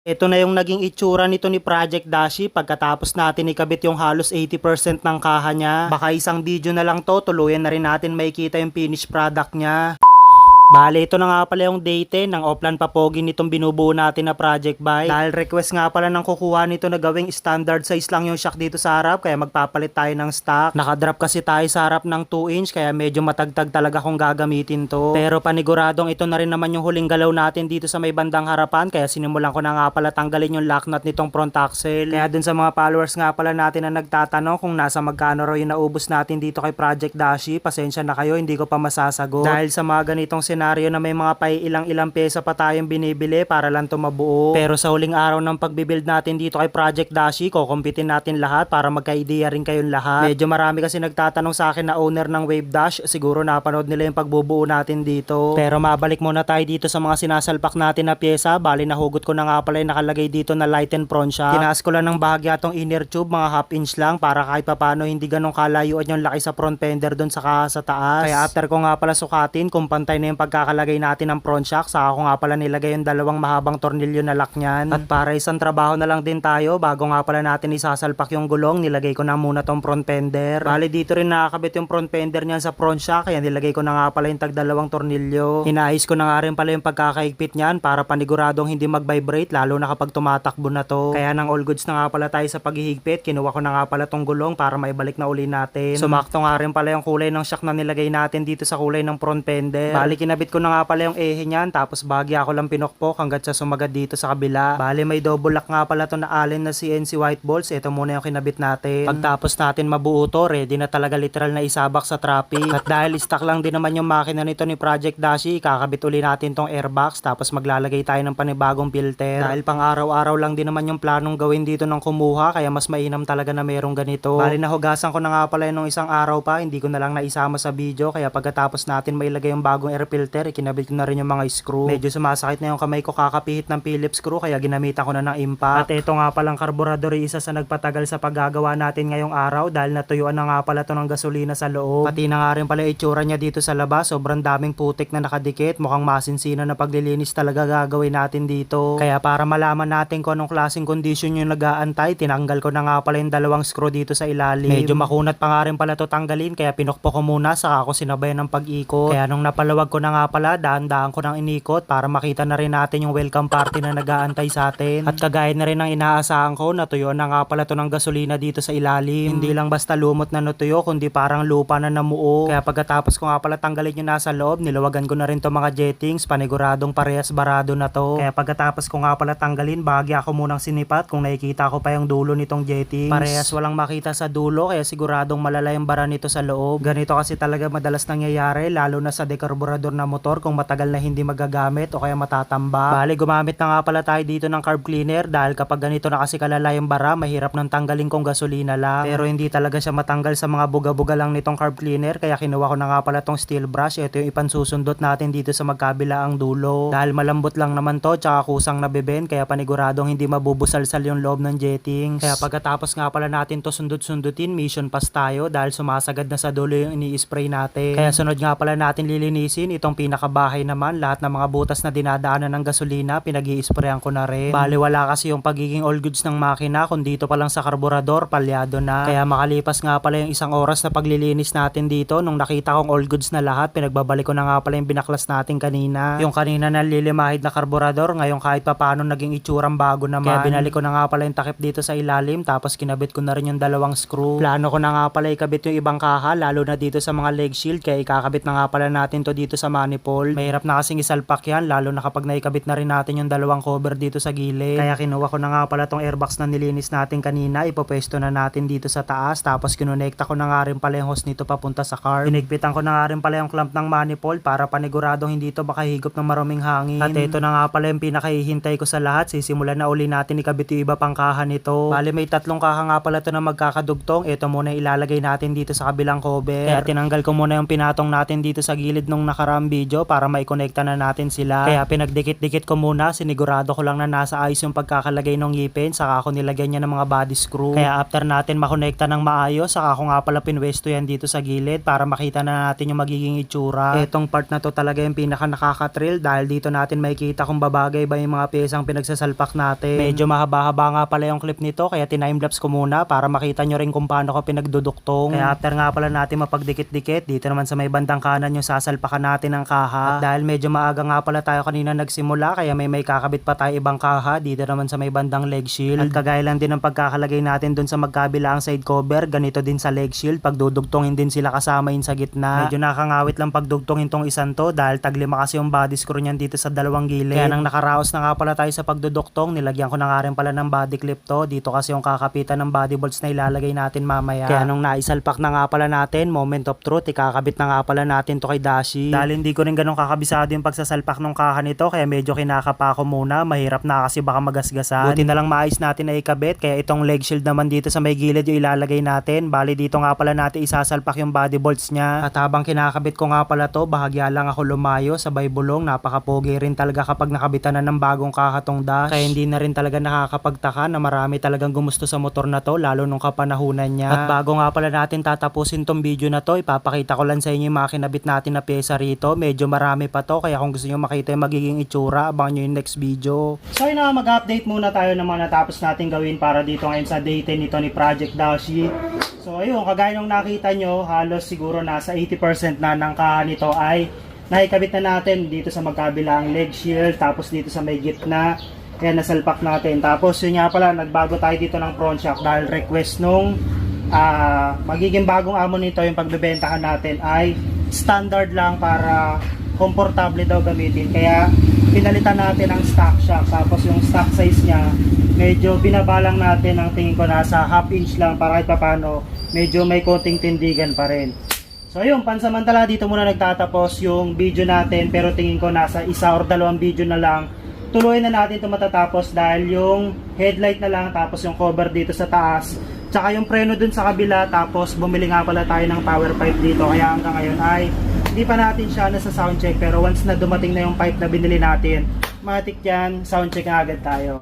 Ito na yung naging itsura nito ni Project Dashi pagkatapos natin ikabit yung halos 80% ng kaha niya. Baka isang video na lang to, tuluyan na rin natin makikita yung finished product niya. Bale, ito na nga pala yung date ng Oplan Papogi nitong binubuo natin na project bike. Dahil request nga pala ng kukuha nito na gawing standard size lang yung shock dito sa harap, kaya magpapalit tayo ng stock. Nakadrop kasi tayo sa harap ng 2 inch, kaya medyo matagtag talaga kung gagamitin to. Pero paniguradong ito na rin naman yung huling galaw natin dito sa may bandang harapan, kaya sinimulan ko na nga pala tanggalin yung lock nut nitong front axle. Kaya dun sa mga followers nga pala natin na nagtatanong kung nasa magkano raw yung naubos natin dito kay Project Dashi, pasensya na kayo, hindi ko pa masasagot. Dahil sa mga ganitong senaryo na may mga ilang pesa pa tayong binibili para lang to mabuo. Pero sa huling araw ng pagbibuild natin dito kay Project Dashi, kukumpitin natin lahat para magka-ideya rin kayong lahat. Medyo marami kasi nagtatanong sa akin na owner ng Wave Dash, siguro napanood nila yung pagbubuo natin dito. Pero mabalik muna tayo dito sa mga sinasalpak natin na pyesa. Bali nahugot ko na nga pala yung nakalagay dito na light and front shock. Tinaas ko lang ng bahagya tong inner tube, mga half inch lang, para kahit papano hindi ganong kalayuan yung laki sa front fender dun sa kaha sa taas. Kaya after ko nga pala sukatin kung pantay na yung pagkakalagay natin ng front shock, saka ko nga pala nilagay yung dalawang mahabang tornilyo na lock niyan. At para isang trabaho na lang din tayo, bago nga pala natin isasalpak yung gulong, nilagay ko na muna tong front fender. Bali dito rin nakakabit yung front fender niyan sa front shock, kaya nilagay ko na nga pala yung tagdalawang tornilyo. Hinahis ko na nga rin pala yung pagkakaigpit niyan para paniguradong hindi mag-vibrate, lalo na kapag tumatakbo na to. Kaya nang all goods na nga pala tayo sa paghihigpit, kinuha ko na nga pala tong gulong para maibalik na uli natin. Sumakto nga rin pala yung kulay ng shock na nilagay natin dito sa kulay ng front fender. Bali kinabit ko na nga pala yung ehe niyan, tapos bahagya ko lang pinokpok hanggat sa sumagad dito sa kabila. Bali may double lock nga pala to na Allen na CNC white balls. Ito muna yung kinabit natin. Pagtapos natin mabuo to, ready na talaga literal na isabak sa traffic. At dahil stock lang din naman yung makina nito ni Project Dashi, kakabit uli natin tong airbox, tapos maglalagay tayo ng panibagong filter. Dahil pang araw-araw lang din naman yung planong gawin dito ng kumuha, kaya mas mainam talaga na merong ganito. Bali nahugasan ko na nga pala nung isang araw pa, hindi ko na lang naisama sa video, kaya pagkatapos natin mailagay yung bagong air filter, ikinabit ko na rin yung mga screw. Medyo sumasakit na yung kamay ko kakapihit ng Phillips screw, kaya ginamitan ko na ng impact. At ito nga palang karburador, isa sa nagpatagal sa paggagawa natin ngayong araw, dahil natuyuan na nga pala to ng gasolina sa loob. Pati na nga rin pala itsura niya dito sa labas, sobrang daming putik na nakadikit, mukhang masinsina na paglilinis talaga gagawin natin dito. Kaya para malaman natin kung anong klaseng condition yung nag-aantay, tinanggal ko na nga pala yung dalawang screw dito sa ilalim. Medyo makunat pa nga rin pala to tanggalin, kaya pinokpok ko muna, saka ako sinabayan ng pag-ikot. Kaya nung napalawag ko na nga pala, dahan-dahan ko nang inikot para makita na rin natin yung welcome party na nag-aantay sa atin. At kagaya na rin ng inaasahan ko, natuyuan na nga pala to ng gasolina dito sa ilalim. Hindi lang basta lumot na natuyo, kundi parang lupa na namuo. Kaya pagkatapos ko nga pala tanggalin yung nasa loob, nilawagan ko na rin to mga jettings, paniguradong parehas barado na to. Kaya pagkatapos ko nga pala tanggalin, bahagya ko munang sinipat kung nakikita ko pa yung dulo nitong jettings. Parehas walang makita sa dulo, kaya siguradong malala yung bara nito sa loob. Ganito kasi talaga madalas nangyayari, lalo na sa dekarburador na motor kung matagal na hindi magagamit o kaya matatamba. Bali gumamit na nga pala tayo dito ng carb cleaner, dahil kapag ganito na kasi kalala yung bara, mahirap nang tanggalin kung gasolina lang. Pero hindi talaga siya matanggal sa mga buga-buga lang nitong carb cleaner, kaya kinuha ko na nga pala tong steel brush. Ito yung ipansusundot natin dito sa magkabilaang dulo. Dahil malambot lang naman to, tsaka kusang nabeben, kaya paniguradong hindi mabubusalsal yung loob ng jettings. Kaya pagkatapos nga pala natin to sundot-sundutin, mission pass tayo dahil sumasagad na sa dulo yung ini-spray natin. Kaya sunod nga pala natin lilinisin itong pinakabahay naman. Lahat ng mga butas na dinadaanan ng gasolina, pinag-i-sprayan ko na rin. Bali wala kasi yung pagiging all goods ng makina, kung dito pa lang sa karburador, palyado na. Kaya makalipas nga pala yung isang oras na paglilinis natin dito, nung nakita kong all goods na lahat, pinagbabalik ko na nga pala yung binaklas natin kanina. Yung kanina na lilimahid na karburador, ngayon kahit papaano naging itsurang bago naman. Kaya binalik ko na nga pala yung takip dito sa ilalim, tapos kinabit ko na rin yung dalawang screw. Plano ko na nga pala ikabit yung ibang kaha, lalo na dito sa mga leg shield, kaya ikakabit na nga pala natin to dito sa manifold. Mahirap na kasing isalpak yan, lalo na kapag naikabit na rin natin yung dalawang cover dito sa gilid. Kaya kinuha ko na nga pala tong airbox na nilinis natin kanina, ipopwesto na natin dito sa taas, tapos kinonekta ko na nga rin pala yung hose nito papunta sa car. Pinigpitan ko na nga rin pala yung clamp ng manifold para paniguradong hindi to makahigop ng maruming hangin. At ito na nga pala yung pinakahihintay ko sa lahat, sisimulan na uli natin ikabit yung iba pang kaha nito. Bali may tatlong kaha nga pala to na magkakadugtong, ito muna ilalagay natin dito sa kabilang cover. Kaya tinanggal ko muna yung pinatong natin dito sa gilid nung nakarami ng video para maikonekta na natin sila. Kaya pinagdikit-dikit ko muna, sinigurado ko lang na nasa ayos yung pagkakalagay ng ngipin, saka ako nilagyan niya ng mga body screw. Kaya after natin makonekta ng maayos, saka ako nga pala pinwesto yan dito sa gilid para makita na natin yung magiging itsura. Etong part na to talaga yung pinaka nakaka-thrill dahil dito natin makikita kung babagay ba yung mga piyesang pinagsasalpak natin. Medyo mahaba-haba nga pala yung clip nito kaya timelapse ko muna para makita nyo rin kung paano ko pinagduduktong. Kaya after nga pala natin mapagdikit-dikit, dito naman sa may bandang kanan yung sasalpakan natin ng kaha. At dahil medyo maaga nga pala tayo kanina nagsimula kaya may kakabit pa tayo ibang kaha dito naman sa may bandang leg shield. At kagaya lang din ang pagkakalagay natin dun sa magkabilang side cover, ganito din sa leg shield, pagdudugtongin din sila kasama yun sa gitna. Medyo nakangawit lang pagdugtongin tong isang to dahil taglima kasi yung body screw niyan dito sa dalawang gilid. Kaya nang nakaraos na nga pala tayo sa pagduduktong, nilagyan ko na nga rin pala ng body clip to. Dito kasi yung kakapitan ng body bolts na ilalagay natin mamaya. Kaya nung naisalpak na nga pala natin, moment of truth, ikakabit na nga pala natin to kay Dashi. Dahil hindi ko rin ganun kakabisado yung pagsasalpak ng kaha nito, kaya medyo kinakapa ko muna. Mahirap na kasi baka magasgasan. Buti na lang maayos natin na ikabit, kaya itong leg shield naman dito sa may gilid yung ilalagay natin. Bali dito nga pala natin isasalpak yung body bolts niya. At habang kinakabit ko nga pala to, bahagya lang ako lumayo, sabay bulong. Napakapogi rin talaga kapag nakabitan na ng bagong kaha tong Dash. Kaya hindi na rin talaga nakakapagtaka na marami talagang gumusto sa motor na to, lalo nung kapanahunan niya. At bago nga pala natin tatapusin tong video na to, ipapakita ko lang sa inyo yung mga kinabit natin na pyesa rito. Medyo marami pa to, kaya kung gusto nyo makita yung magiging itsura, abangan nyo yung next video. So yun na, mag-update muna tayo ng mga natapos natin gawin para dito ngayon sa day 10 nito ni Project Dashi. So ayun, kagaya nung nakita nyo, halos siguro nasa 80% na ng kaha nito ay nakikabit na natin dito sa magkabilang leg shield, tapos dito sa may gitna. Kaya nasalpak natin. Tapos yun nga pala, nagbago tayo dito ng front shock dahil request nung magiging bagong amo nito, yung pagbebentahan natin ay standard lang para komportable daw gamitin. Kaya pinalitan natin ang stock shock. Tapos yung stock size niya, medyo binabalang natin, ang tingin ko nasa half inch lang para kahit papano medyo may konting tindigan pa rin. So ayun, pansamantala dito muna nagtatapos yung video natin, pero tingin ko nasa isa or dalawang video na lang tuluyan na natin ito matatapos dahil yung headlight na lang, tapos yung cover dito sa taas, tsaka yung preno dun sa kabila, tapos bumili nga pala tayo ng power pipe dito. Kaya hanggang ngayon ay hindi pa natin siya nasa sound check, pero once na dumating na yung pipe na binili natin, matik yan, sound check na agad tayo.